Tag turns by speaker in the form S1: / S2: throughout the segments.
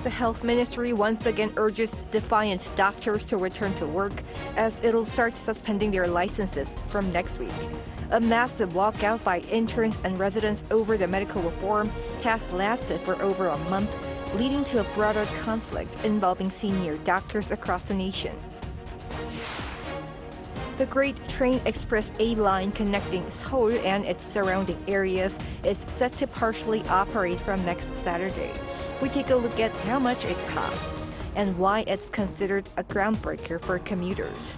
S1: The health ministry once again urges defiant doctors to return to work as it'll start suspending their licenses from next week. A massive walkout by interns and residents over the medical reform has lasted for over a month, leading to a broader conflict involving senior doctors across the nation. The Great Train Express A line connecting Seoul and its surrounding areas is set to partially operate from next Saturday. We take a look at how much it costs and why it's considered a groundbreaker for commuters.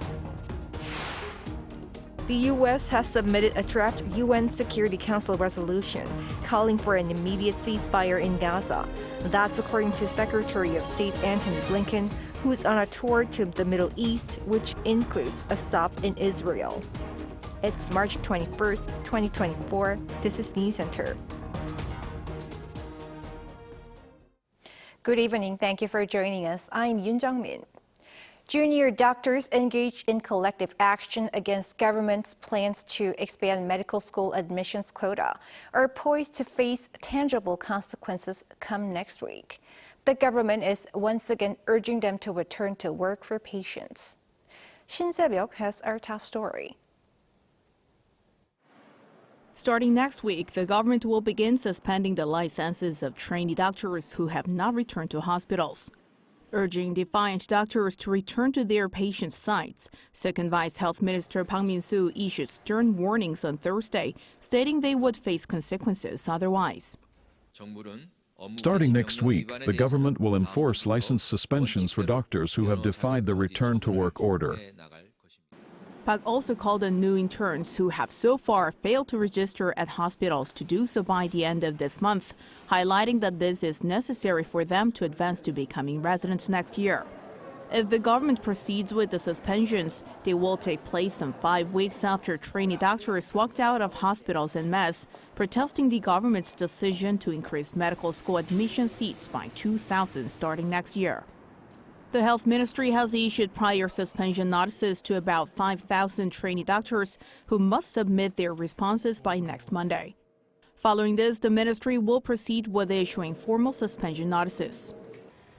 S1: The U.S. has submitted a draft UN Security Council resolution calling for an immediate ceasefire in Gaza. That's according to Secretary of State Antony Blinken, who's on a tour to the Middle East, which includes a stop in Israel. It's March 21st, 2024. This is Newscenter. Good evening. Thank you for joining us. I'm Yoon Jung-min. Junior doctors engaged in collective action against government's plans to expand medical school admissions quota are poised to face tangible consequences come next week. The government is once again urging them to return to work for patients. Shin Se-byuk has our top story.
S2: Starting next week, the government will begin suspending the licenses of trainee doctors who have not returned to hospitals. Urging defiant doctors to return to their patient sites, Second Vice Health Minister Park Min-soo issued stern warnings on Thursday, stating they would face consequences otherwise.
S3: Starting next week, the government will enforce license suspensions for doctors who have defied the return-to-work order.
S2: Park also called on new interns who have so far failed to register at hospitals to do so by the end of this month, highlighting that this is necessary for them to advance to becoming residents next year. If the government proceeds with the suspensions, they will take place some 5 weeks after trainee doctors walked out of hospitals en masse, protesting the government's decision to increase medical school admission seats by 2,000 starting next year. The health ministry has issued prior suspension notices to about 5,000 trainee doctors who must submit their responses by next Monday. Following this, the ministry will proceed with issuing formal suspension notices.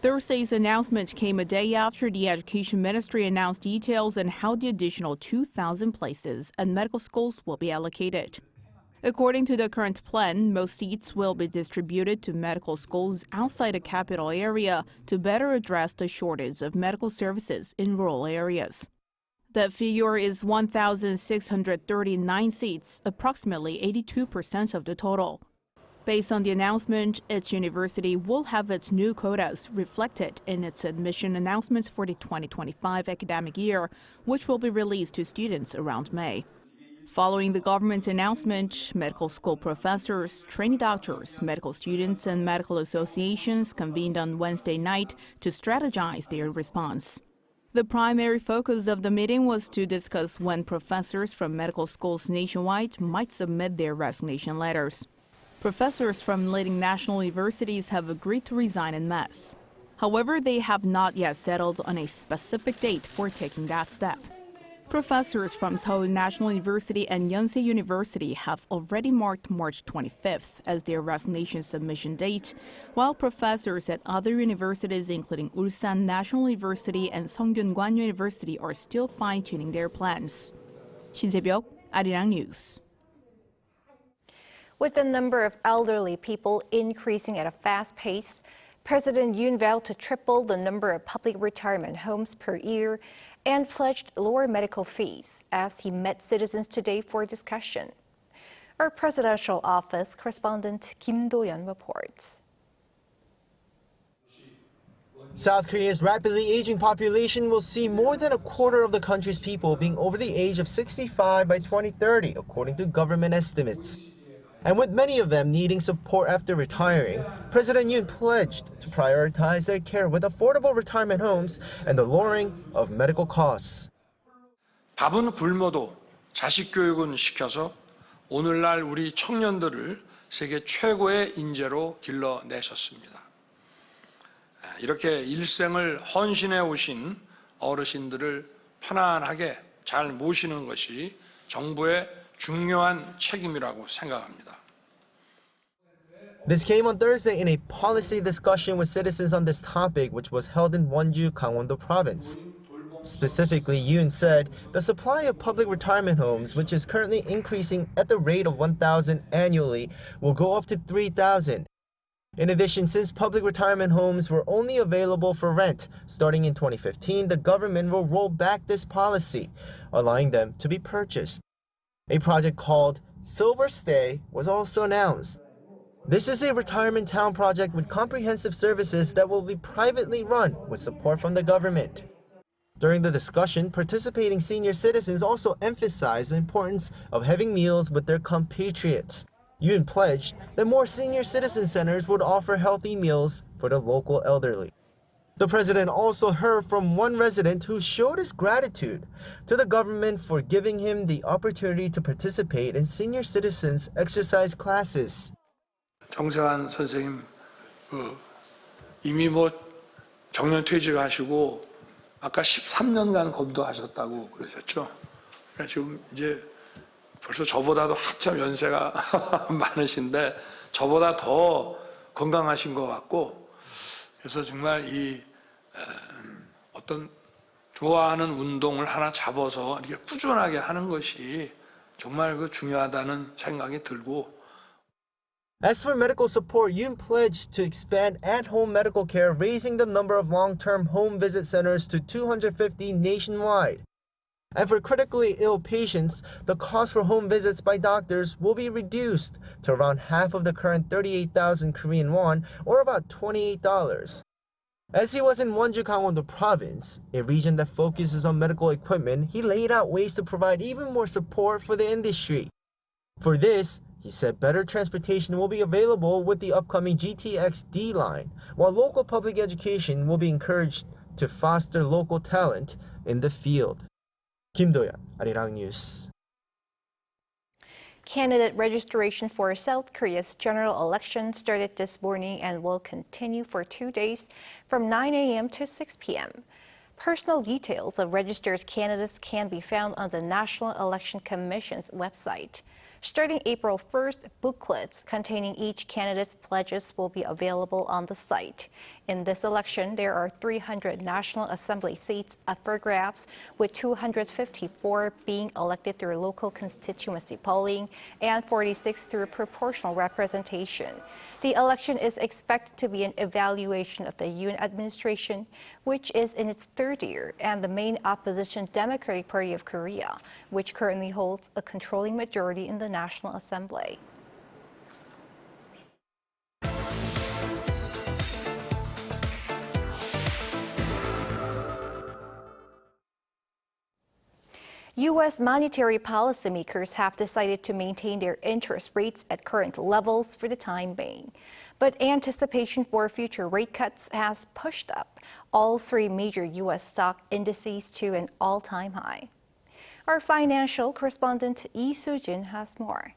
S2: Thursday's announcement came a day after the Education Ministry announced details on how the additional 2,000 places at medical schools will be allocated. According to the current plan, most seats will be distributed to medical schools outside the capital area to better address the shortage of medical services in rural areas. That figure is 1,639 seats, approximately 82% of the total. Based on the announcement, each university will have its new quotas reflected in its admission announcements for the 2025 academic year, which will be released to students around May. Following the government's announcement, medical school professors, trainee doctors, medical students, and medical associations convened on Wednesday night to strategize their response. The primary focus of the meeting was to discuss when professors from medical schools nationwide might submit their resignation letters. Professors from leading national universities have agreed to resign en masse. However, they have not yet settled on a specific date for taking that step. Professors from Seoul National University and Yonsei University have already marked March 25th as their resignation submission date, while professors at other universities including Ulsan National University and Seonggyun University are still fine-tuning their plans. Shin Se-byuk, Arirang News.
S1: With the number of elderly people increasing at a fast pace, President Yoon vowed to triple the number of public retirement homes per year and pledged lower medical fees as he met citizens today for discussion. Our presidential office correspondent Kim Do-yeon reports.
S4: South Korea's rapidly aging population will see more than a quarter of the country's people being over the age of 65 by 2030, according to government estimates. And with many of them needing support after retiring, President Yoon pledged to prioritize their care with affordable retirement homes and the lowering of medical costs.
S5: 밥은 굶어도 자식 교육은 시켜서 오늘날 우리 청년들을 세계 최고의 인재로 길러내셨습니다. 이렇게 일생을 헌신해 오신 어르신들을 편안하게 잘 모시는 것이 정부의 중요한 책임이라고 생각합니다.
S4: This came on Thursday in a policy discussion with citizens on this topic, which was held in Wonju, Gangwon-do Province. Specifically, Yoon said the supply of public retirement homes, which is currently increasing at the rate of 1,000 annually, will go up to 3,000. In addition, since public retirement homes were only available for rent starting in 2015, the government will roll back this policy, allowing them to be purchased. A project called Silver Stay was also announced. This is a retirement town project with comprehensive services that will be privately run with support from the government. During the discussion, participating senior citizens also emphasized the importance of having meals with their compatriots. Yoon pledged that more senior citizen centers would offer healthy meals for the local elderly. The president also heard from one resident who showed his gratitude to the government for giving him the opportunity to participate in senior citizens' exercise classes.
S5: 정세환 선생님 이미 정년 퇴직하시고 아까 13년간 검도하셨다고 그러셨죠. 그러니까 지금 이제 벌써 저보다도 한참 연세가 많으신데 저보다 더 건강하신 것 같고 그래서 정말 이 어떤 좋아하는 운동을 하나 잡아서 이렇게 꾸준하게 하는 것이 정말 중요하다는 생각이 들고.
S4: As for medical support, Yoon pledged to expand at-home medical care, raising the number of long-term home visit centers to 250 nationwide. And for critically ill patients, the cost for home visits by doctors will be reduced to around half of the current 38,000 Korean won, or about $28. As he was in Wonju, Gangwon-do Province, a region that focuses on medical equipment, he laid out ways to provide even more support for the industry. For this, he said better transportation will be available with the upcoming GTX line, while local public education will be encouraged to foster local talent in the field. Kim Do-yeon, Arirang News.
S1: Candidate registration for South Korea's general election started this morning and will continue for 2 days from 9 a.m. to 6 p.m. Personal details of registered candidates can be found on the National Election Commission's website. Starting April 1st, booklets containing each candidate's pledges will be available on the site. In this election, there are 300 National Assembly seats up for grabs, with 254 being elected through local constituency polling and 46 through proportional representation. The election is expected to be an evaluation of the Yoon administration, which is in its third year, and the main opposition Democratic Party of Korea, which currently holds a controlling majority in the National Assembly. U.S. monetary policymakers have decided to maintain their interest rates at current levels for the time being. But anticipation for future rate cuts has pushed up all three major U.S. stock indices to an all-time high. Our financial correspondent Lee Soo-jin has more.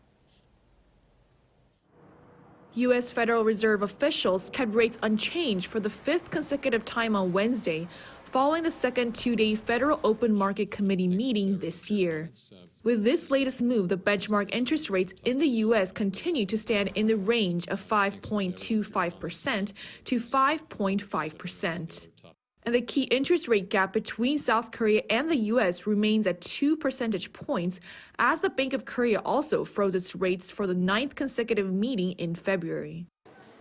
S6: U.S. Federal Reserve officials kept rates unchanged for the fifth consecutive time on Wednesday, following the second two-day Federal Open Market Committee meeting this year. With this latest move, the benchmark interest rates in the U.S. continue to stand in the range of 5.25% to 5.5%. And the key interest rate gap between South Korea and the U.S. remains at 2 percentage points, as the Bank of Korea also froze its rates for the 9th consecutive meeting in February.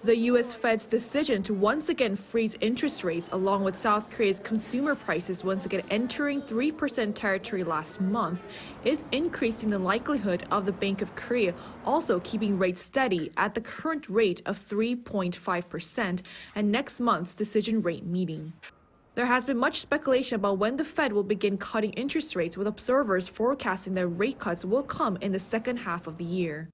S6: The U.S. Fed's decision to once again freeze interest rates, along with South Korea's consumer prices once again entering 3% territory last month, is increasing the likelihood of the Bank of Korea also keeping rates steady at the current rate of 3.5% at next month's decision rate meeting. There has been much speculation about when the Fed will begin cutting interest rates, with observers forecasting that rate cuts will come in the second half of the year.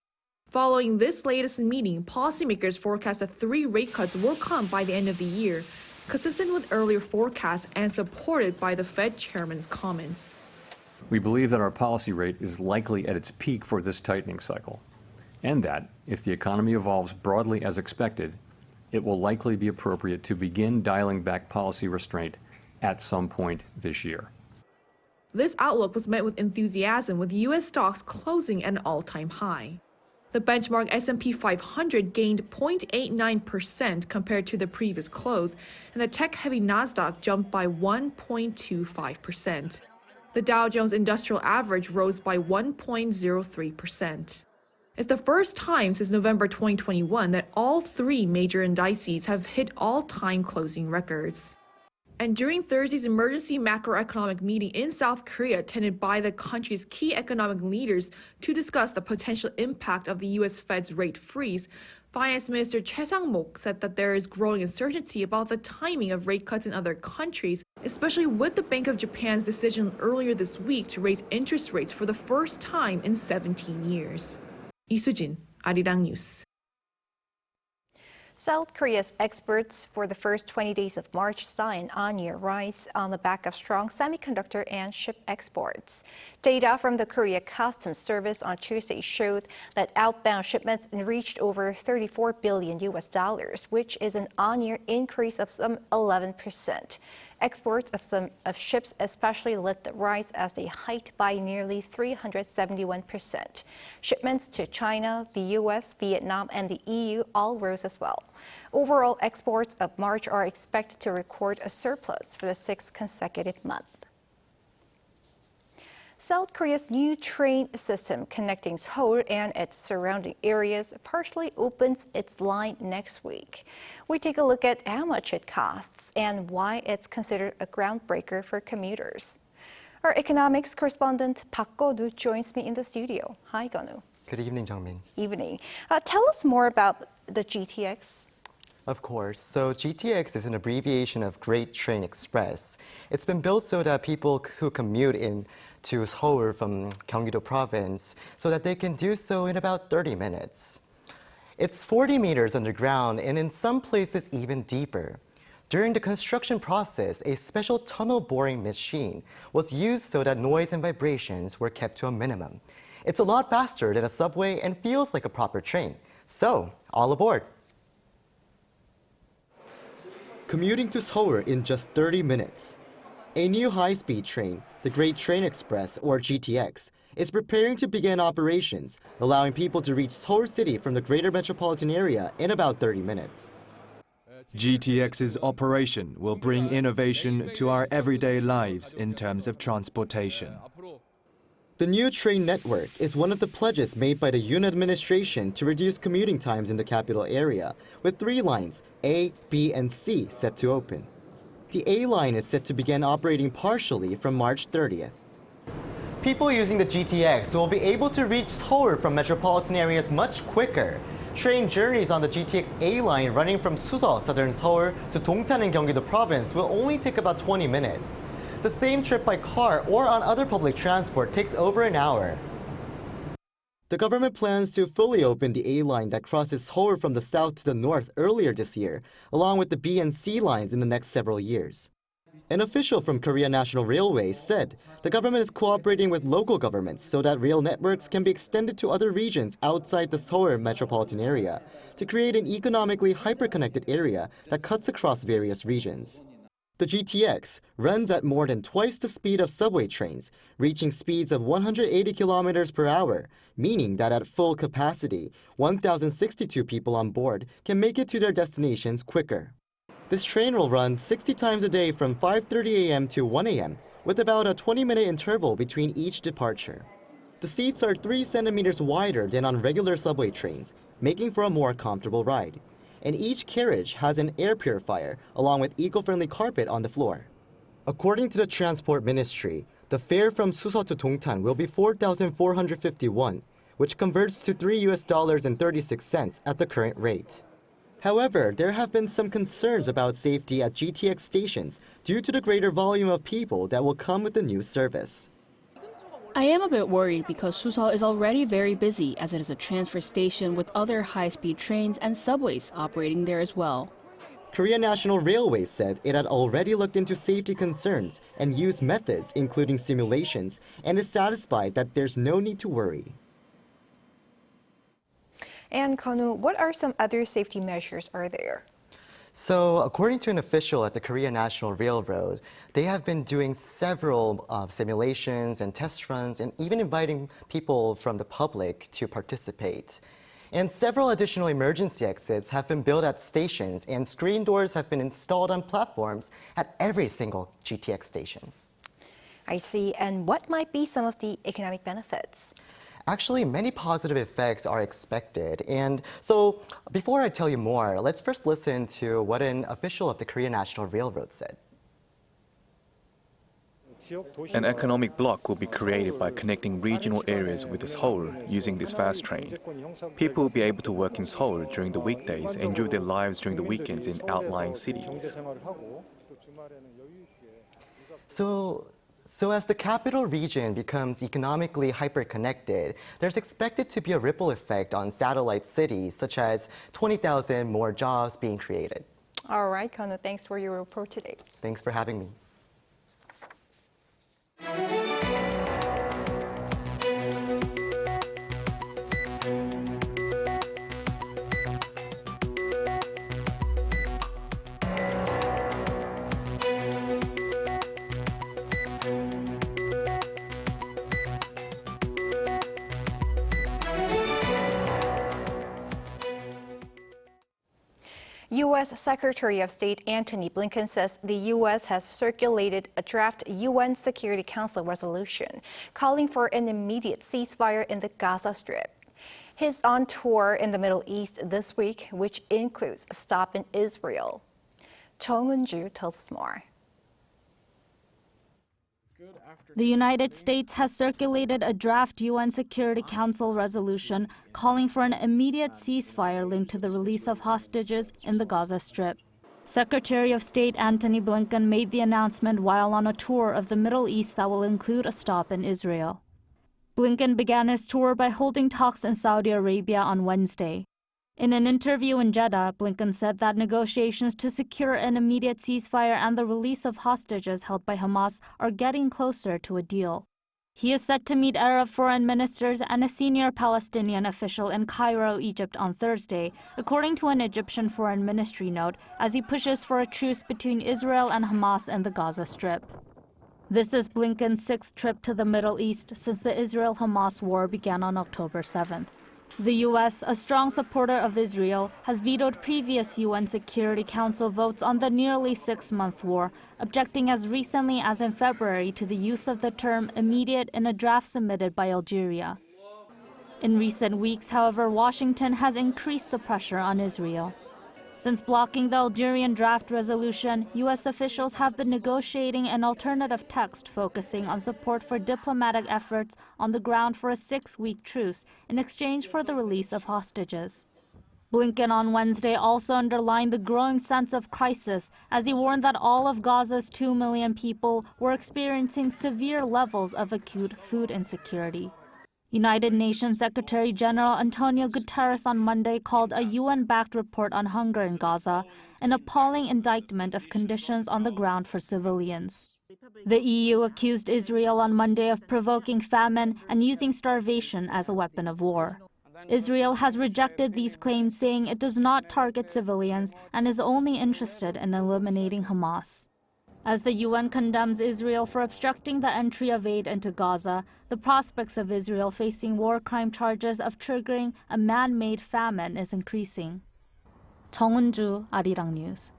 S6: Following this latest meeting, policymakers forecast that 3 rate cuts will come by the end of the year, consistent with earlier forecasts and supported by the Fed chairman's comments.
S7: We believe that our policy rate is likely at its peak for this tightening cycle, and that, if the economy evolves broadly as expected, it will likely be appropriate to begin dialing back policy restraint at some point this year.
S6: This outlook was met with enthusiasm, with U.S. stocks closing at an all-time high. The benchmark S&P 500 gained 0.89% compared to the previous close, and the tech-heavy Nasdaq jumped by 1.25%. The Dow Jones Industrial Average rose by 1.03%. It's the first time since November 2021 that all three major indices have hit all-time closing records. And during Thursday's emergency macroeconomic meeting in South Korea, attended by the country's key economic leaders to discuss the potential impact of the U.S. Fed's rate freeze, Finance Minister Choi Sang-mok said that there is growing uncertainty about the timing of rate cuts in other countries, especially with the Bank of Japan's decision earlier this week to raise interest rates for the first time in 17 years. 이수진, Arirang News.
S1: South Korea's exports for the first 20 days of March saw an on-year rise on the back of strong semiconductor and ship exports. Data from the Korea Customs Service on Tuesday showed that outbound shipments reached over $34 billion, which is an on-year increase of some 11%. Exports of ships especially led the rise as they hiked by nearly 371%. Shipments to China, the U.S., Vietnam, and the EU all rose as well. Overall, exports of March are expected to record a surplus for the sixth consecutive month. South Korea's new train system connecting Seoul and its surrounding areas partially opens its line next week. We take a look at how much it costs and why it's considered a groundbreaker for commuters. Our economics correspondent Park Go-nu joins me in the studio. Hi, Go-nu.
S8: Good evening, Jungmin.
S1: Evening. Tell us more about the GTX.
S8: Of course. So GTX is an abbreviation of Great Train Express. It's been built so that people who commute to Seoul from Gyeonggi-do province so that they can do so in about 30 minutes. It's 40 meters underground and in some places even deeper. During the construction process, a special tunnel boring machine was used so that noise and vibrations were kept to a minimum. It's a lot faster than a subway and feels like a proper train. So, all aboard! Commuting to Seoul in just 30 minutes. A new high-speed train, the Great Train Express, or GTX, is preparing to begin operations, allowing people to reach Seoul City from the greater metropolitan area in about 30 minutes.
S9: GTX's operation will bring innovation to our everyday lives in terms of transportation.
S8: The new train network is one of the pledges made by the Yoon administration to reduce commuting times in the capital area, with 3 lines, A, B, and C, set to open. The A line is set to begin operating partially from March 30th. People using the GTX will be able to reach Seoul from metropolitan areas much quicker. Train journeys on the GTX A line running from Suseok, southern Seoul, to Dongtan in Gyeonggi-do province will only take about 20 minutes. The same trip by car or on other public transport takes over an hour. The government plans to fully open the A line that crosses Seoul from the south to the north earlier this year, along with the B and C lines in the next several years. An official from Korea National Railways said the government is cooperating with local governments so that rail networks can be extended to other regions outside the Seoul metropolitan area to create an economically hyper-connected area that cuts across various regions. The GTX runs at more than twice the speed of subway trains, reaching speeds of 180 kilometers per hour, meaning that at full capacity, 1,062 people on board can make it to their destinations quicker. This train will run 60 times a day from 5:30 a.m. to 1 a.m., with about a 20-minute interval between each departure. The seats are 3 centimeters wider than on regular subway trains, making for a more comfortable ride. And each carriage has an air purifier, along with eco-friendly carpet on the floor. According to the Transport Ministry, the fare from Suseok to Dongtan will be 4,451, which converts to $3.36 at the current rate. However, there have been some concerns about safety at GTX stations due to the greater volume of people that will come with the new service.
S10: I am a bit worried because Suseok is already very busy as it is a transfer station with other high-speed trains and subways operating there as well.
S8: Korea National Railways said it had already looked into safety concerns and used methods including simulations and is satisfied that there's no need to worry.
S1: And Konu, what are some other safety measures are there?
S8: So, according to an official at the Korea National Railroad, they have been doing several simulations and test runs and even inviting people from the public to participate. And several additional emergency exits have been built at stations, and screen doors have been installed on platforms at every single GTX station.
S1: I see. And what might be some of the economic benefits?
S8: Actually, many positive effects are expected. And so, before I tell you more, let's first listen to what an official of the Korea National Railroad said.
S11: An economic block will be created by connecting regional areas with Seoul using this fast train. People will be able to work in Seoul during the weekdays and enjoy their lives during the weekends in outlying cities.
S8: So as the capital region becomes economically hyper-connected, there's expected to be a ripple effect on satellite cities, such as 20,000 more jobs being created.
S1: All right, Kono, thanks for your report today.
S8: Thanks for having me.
S1: U.S. Secretary of State Antony Blinken says the U.S. has circulated a draft UN Security Council resolution calling for an immediate ceasefire in the Gaza Strip. He's on tour in the Middle East this week, which includes a stop in Israel. Chung Eun-ju tells us more.
S12: The United States has circulated a draft UN Security Council resolution calling for an immediate ceasefire linked to the release of hostages in the Gaza Strip. Secretary of State Antony Blinken made the announcement while on a tour of the Middle East that will include a stop in Israel. Blinken began his tour by holding talks in Saudi Arabia on Wednesday. In an interview in Jeddah, Blinken said that negotiations to secure an immediate ceasefire and the release of hostages held by Hamas are getting closer to a deal. He is set to meet Arab foreign ministers and a senior Palestinian official in Cairo, Egypt on Thursday, according to an Egyptian foreign ministry note, as he pushes for a truce between Israel and Hamas in the Gaza Strip. This is Blinken's sixth trip to the Middle East since the Israel-Hamas war began on October 7th. The U.S., a strong supporter of Israel, has vetoed previous UN Security Council votes on the nearly six-month war, objecting as recently as in February to the use of the term immediate in a draft submitted by Algeria. In recent weeks, however, Washington has increased the pressure on Israel. Since blocking the Algerian draft resolution, U.S. officials have been negotiating an alternative text focusing on support for diplomatic efforts on the ground for a 6-week truce in exchange for the release of hostages. Blinken on Wednesday also underlined the growing sense of crisis as he warned that all of Gaza's 2 million people were experiencing severe levels of acute food insecurity. United Nations Secretary General Antonio Guterres on Monday called a UN-backed report on hunger in Gaza an appalling indictment of conditions on the ground for civilians. The EU accused Israel on Monday of provoking famine and using starvation as a weapon of war. Israel has rejected these claims, saying it does not target civilians and is only interested in eliminating Hamas. As the UN condemns Israel for obstructing the entry of aid into Gaza, the prospects of Israel facing war crime charges of triggering a man-made famine is increasing. Chung Eun-ju, Arirang News.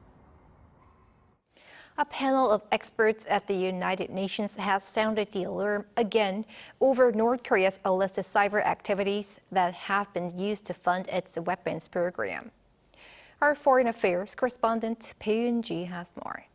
S1: A panel of experts at the United Nations has sounded the alarm again over North Korea's illicit cyber activities that have been used to fund its weapons program. Our Foreign Affairs correspondent Bae Eun-ji has more.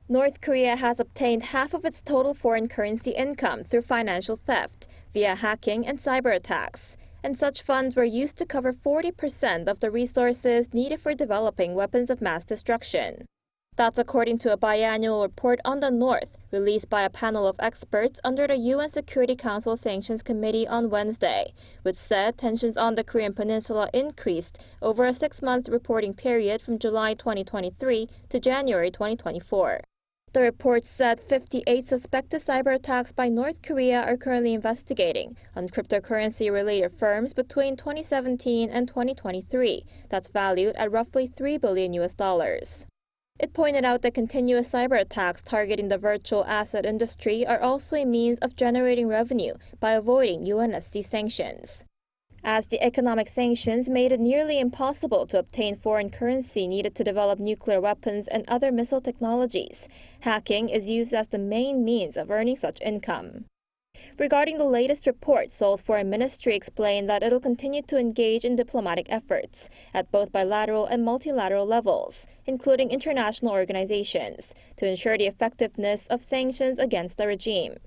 S13: North Korea has obtained half of its total foreign currency income through financial theft via hacking and cyber attacks, and such funds were used to cover 40% of the resources needed for developing weapons of mass destruction. That's according to a biannual report on the North released by a panel of experts under the UN Security Council Sanctions Committee on Wednesday, which said tensions on the Korean Peninsula increased over a 6-month reporting period from July 2023 to January 2024. The report said 58 suspected cyber attacks by North Korea are currently investigating on cryptocurrency-related firms between 2017 and 2023. That's valued at roughly $3 billion. It pointed out that continuous cyber attacks targeting the virtual asset industry are also a means of generating revenue by avoiding UNSC sanctions. As the economic sanctions made it nearly impossible to obtain foreign currency needed to develop nuclear weapons and other missile technologies, hacking is used as the main means of earning such income. Regarding the latest report, Seoul's foreign ministry explained that it'll continue to engage in diplomatic efforts at both bilateral and multilateral levels, including international organizations, to ensure the effectiveness of sanctions against the regime.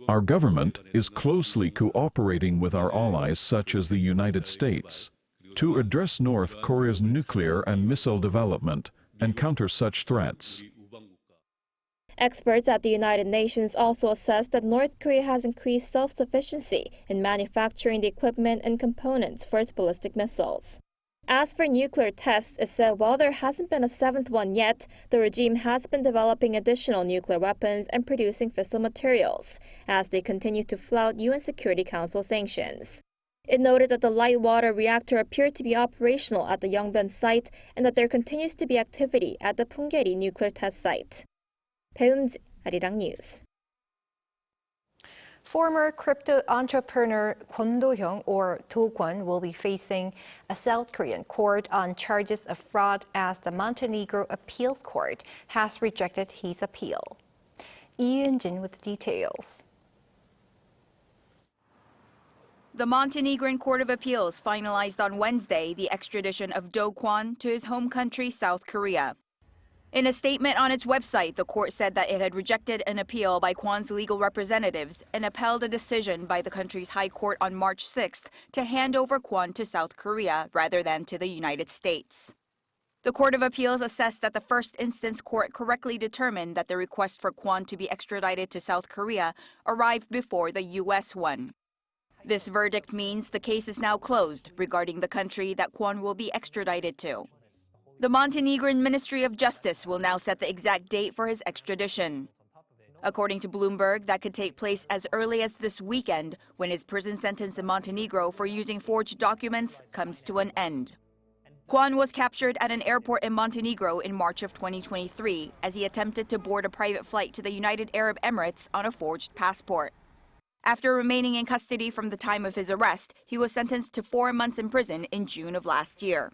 S3: Our government is closely cooperating with our allies such as the United States to address North Korea's nuclear and missile development and counter such threats.
S13: Experts at the United Nations also assessed that North Korea has increased self-sufficiency in manufacturing the equipment and components for its ballistic missiles. As for nuclear tests, it said while there hasn't been a seventh one yet, the regime has been developing additional nuclear weapons and producing fissile materials as they continue to flout UN Security Council sanctions. It noted that the light water reactor appeared to be operational at the Yongbyon site and that there continues to be activity at the Punggye-ri nuclear test site. 배은지, Arirang News.
S1: Former crypto entrepreneur Kwon Do-hyung, or Do Kwon, will be facing a South Korean court on charges of fraud as the Montenegro Appeals Court has rejected his appeal. Lee Eun-jin with the details.
S14: The Montenegrin Court of Appeals finalized on Wednesday the extradition of Do Kwon to his home country, South Korea. In a statement on its website, the court said that it had rejected an appeal by Kwon's legal representatives and upheld a decision by the country's high court on March 6th to hand over Kwon to South Korea rather than to the United States. The Court of Appeals assessed that the first instance court correctly determined that the request for Kwon to be extradited to South Korea arrived before the U.S. one. This verdict means the case is now closed regarding the country that Kwon will be extradited to. The Montenegrin Ministry of Justice will now set the exact date for his extradition. According to Bloomberg, that could take place as early as this weekend when his prison sentence in Montenegro for using forged documents comes to an end. Kwon was captured at an airport in Montenegro in March of 2023 as he attempted to board a private flight to the United Arab Emirates on a forged passport. After remaining in custody from the time of his arrest, he was sentenced to 4 months in prison in June of last year.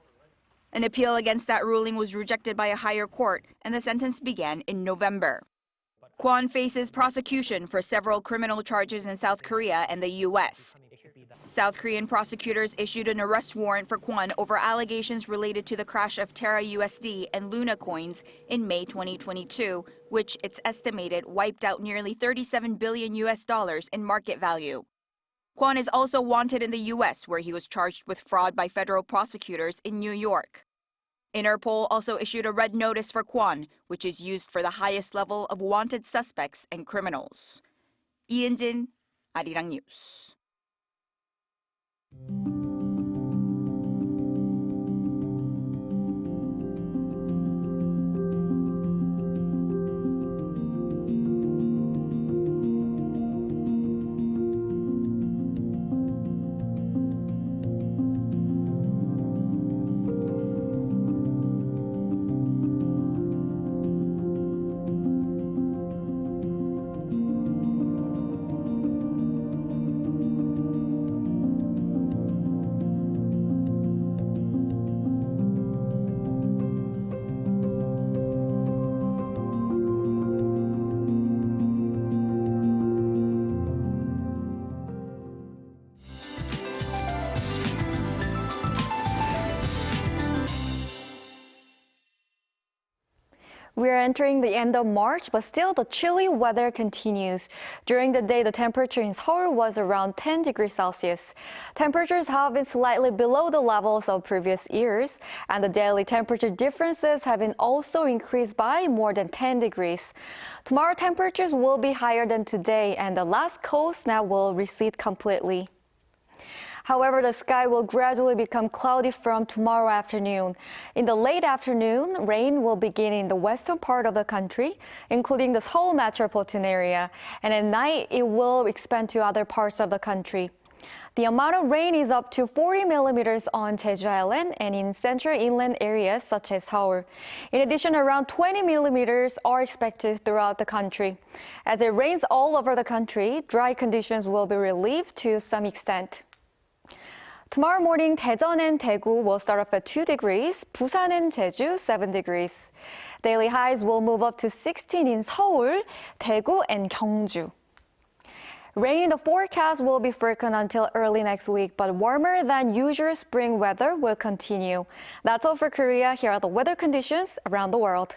S14: An appeal against that ruling was rejected by a higher court, and the sentence began in November. Kwon faces prosecution for several criminal charges in South Korea and the U.S. South Korean prosecutors issued an arrest warrant for Kwon over allegations related to the crash of Terra USD and Luna coins in May 2022, which it's estimated wiped out nearly $37 billion in market value. Kwon is also wanted in the U.S., where he was charged with fraud by federal prosecutors in New York. Interpol also issued a red notice for Kwon, which is used for the highest level of wanted suspects and criminals. Lee Eun-jin, Arirang News.
S15: We're entering the end of March, but still the chilly weather continues. During the day, the temperature in Seoul was around 10 degrees Celsius. Temperatures have been slightly below the levels of previous years, and the daily temperature differences have been also increased by more than 10 degrees. Tomorrow, temperatures will be higher than today, and the last cold snap will recede completely. However, the sky will gradually become cloudy from tomorrow afternoon. In the late afternoon, rain will begin in the western part of the country, including the Seoul metropolitan area, and at night it will expand to other parts of the country. The amount of rain is up to 40 millimeters on Jeju Island and in central inland areas such as Seoul. In addition, around 20 millimeters are expected throughout the country. As it rains all over the country, dry conditions will be relieved to some extent. Tomorrow morning, Daejeon and Daegu will start off at 2 degrees, Busan and Jeju 7 degrees. Daily highs will move up to 16 in Seoul, Daegu, and Gyeongju. Rain in the forecast will be frequent until early next week, but warmer than usual spring weather will continue. That's all for Korea. Here are the weather conditions around the world.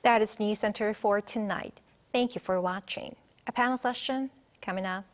S1: That is Newscenter for tonight. Thank you for watching. A panel session coming up.